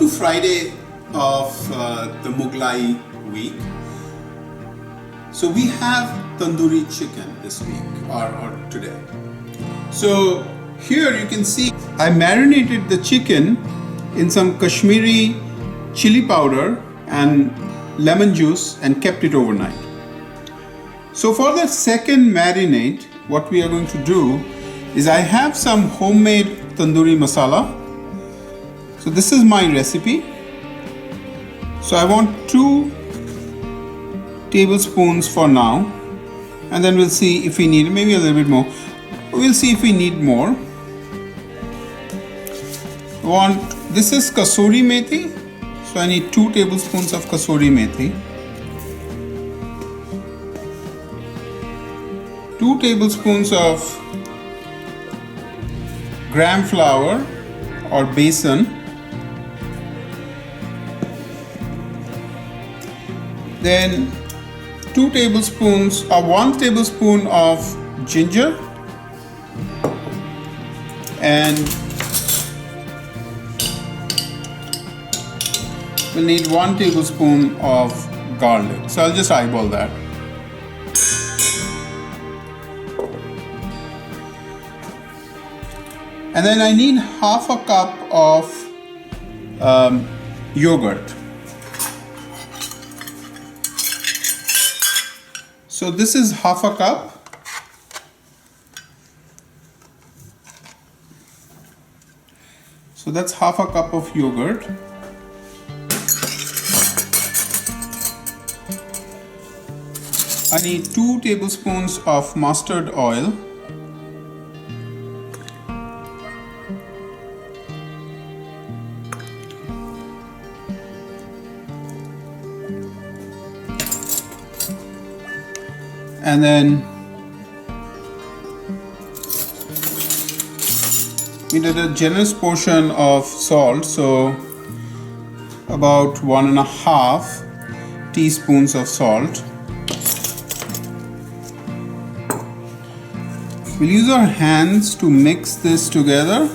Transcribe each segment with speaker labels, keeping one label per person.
Speaker 1: Friday of the Mughlai week. So we have Tandoori Chicken this week or today. So here you can see I marinated the chicken in some Kashmiri chili powder and lemon juice and kept it overnight. So for the second marinade, what we are going to do is I have some homemade tandoori masala. So this is my recipe. So I want 2 tablespoons for now, and then we'll see if we need maybe a little bit more. We'll see if we need more. This is Kasoori Methi. So I need 2 tablespoons of Kasoori Methi. 2 tablespoons of gram flour or besan. Then 2 tablespoons or 1 tablespoon of ginger, and we'll need 1 tablespoon of garlic. So I'll just eyeball that. And then I need half a cup of yogurt. So this is half a cup. So that's half a cup of yogurt. I need 2 tablespoons of mustard oil. And then we did a generous portion of salt, so about 1.5 teaspoons of salt. We'll use our hands to mix this together.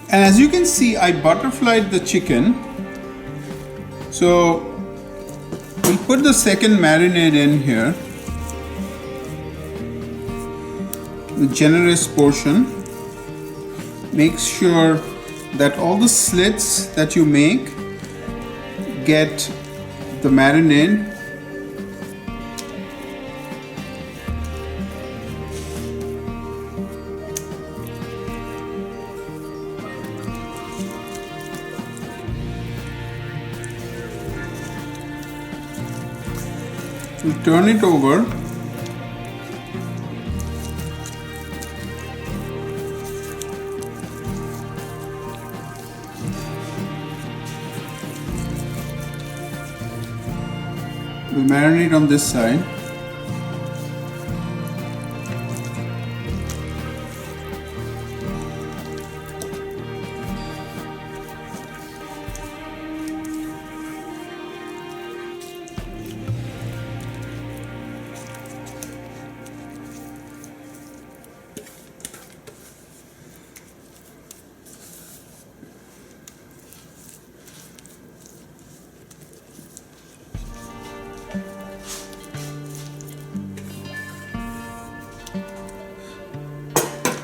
Speaker 1: And as you can see, I butterflied the chicken. So we'll put the second marinade in here, the generous portion. Make sure that all the slits that you make get the marinade. We'll turn it over. We'll marinate on this side.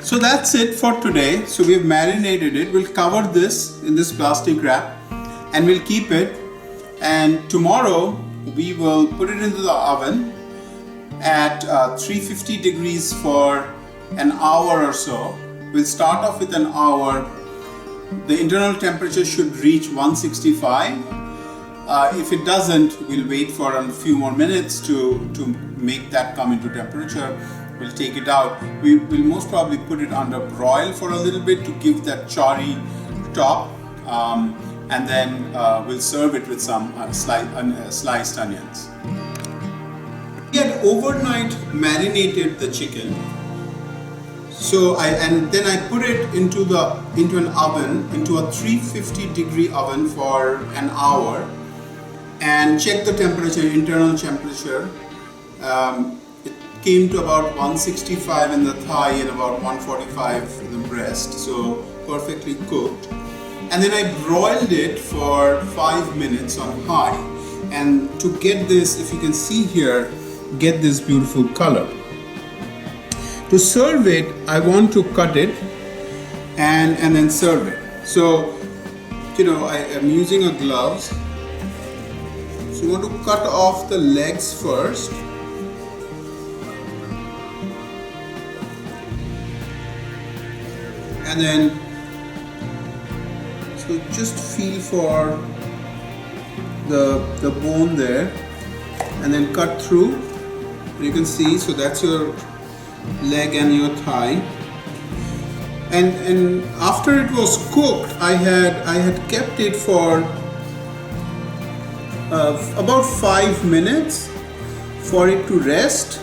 Speaker 1: So that's it for today. So we've marinated it. We'll cover this in this plastic wrap and we'll keep it. And tomorrow we will put it into the oven at 350 degrees for an hour or so. We'll start off with an hour. The internal temperature should reach 165. If it doesn't, we'll wait for a few more minutes to make that come into temperature. We'll take it out. We will most probably put it under broil for a little bit to give that charry top, and then we'll serve it with some sliced onions. We had overnight marinated the chicken. and then I put it into an oven, into a 350-degree oven for an hour, and check the temperature, internal temperature. It came to about 165 in the thigh and about 145 in the breast, so perfectly cooked. And then I broiled it for 5 minutes on high, and to get this, if you can see here, get this beautiful color. To serve it, I want to cut it and then serve it. So, I am using a gloves. So you want to cut off the legs first. And then, so just feel for the bone there, and then cut through. You can see, so that's your leg and your thigh. And after it was cooked, I had kept it for about 5 minutes for it to rest.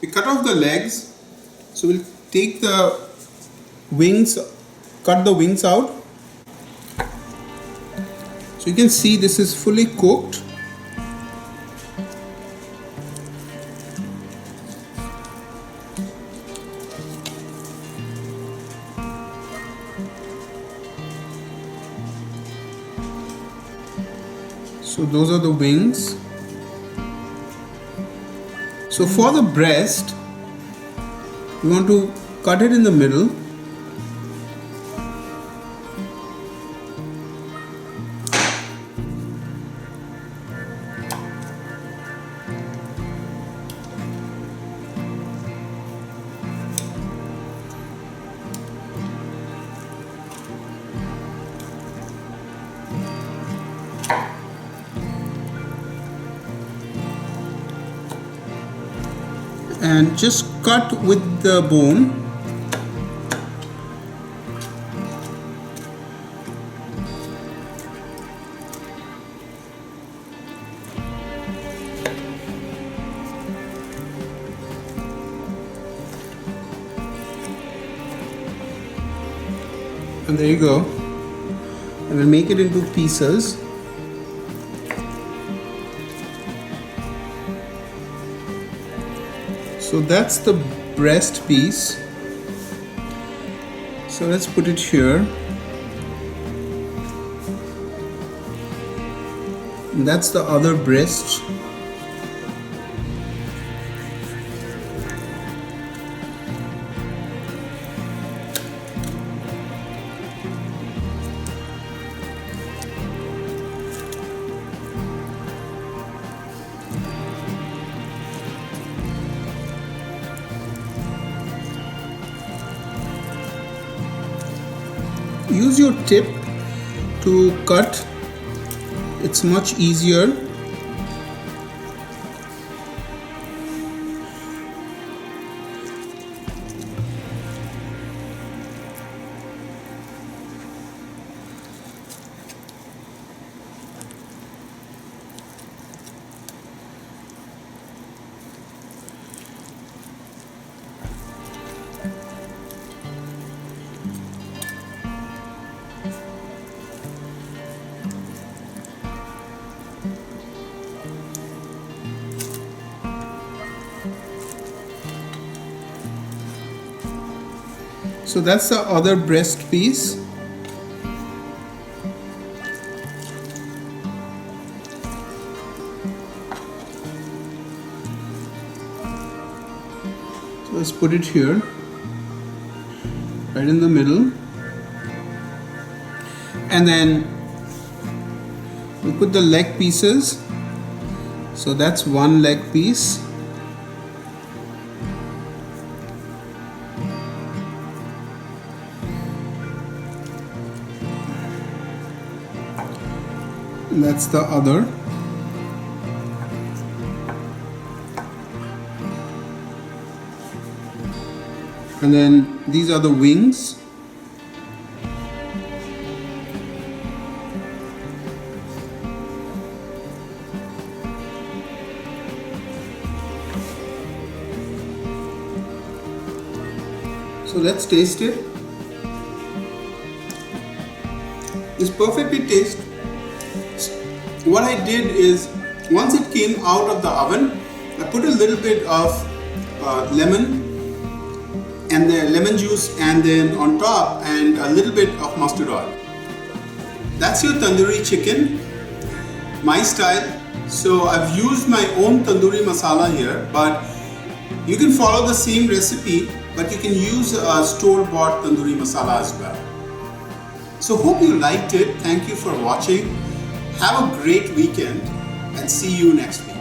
Speaker 1: We cut off the legs, so we'll take the wings, cut the wings out. So you can see this is fully cooked. So those are the wings. So for the breast, you want to cut it in the middle. And just cut with the bone. And there you go. And we'll make it into pieces. So that's the breast piece. So let's put it here. And that's the other breast. Use your tip to cut, it's much easier. So that's the other breast piece. So let's put it here, right in the middle. And then we put the leg pieces. So that's one leg piece. And that's the other. And then these are the wings. So let's taste it. It's perfectly tasty. What I did is, once it came out of the oven, I put a little bit of lemon and the lemon juice, and then on top and a little bit of mustard oil. That's your tandoori chicken, my style. So I've used my own tandoori masala here, but you can follow the same recipe, but you can use a store-bought tandoori masala as well. So hope you liked it. Thank you for watching. Have a great weekend and see you next week.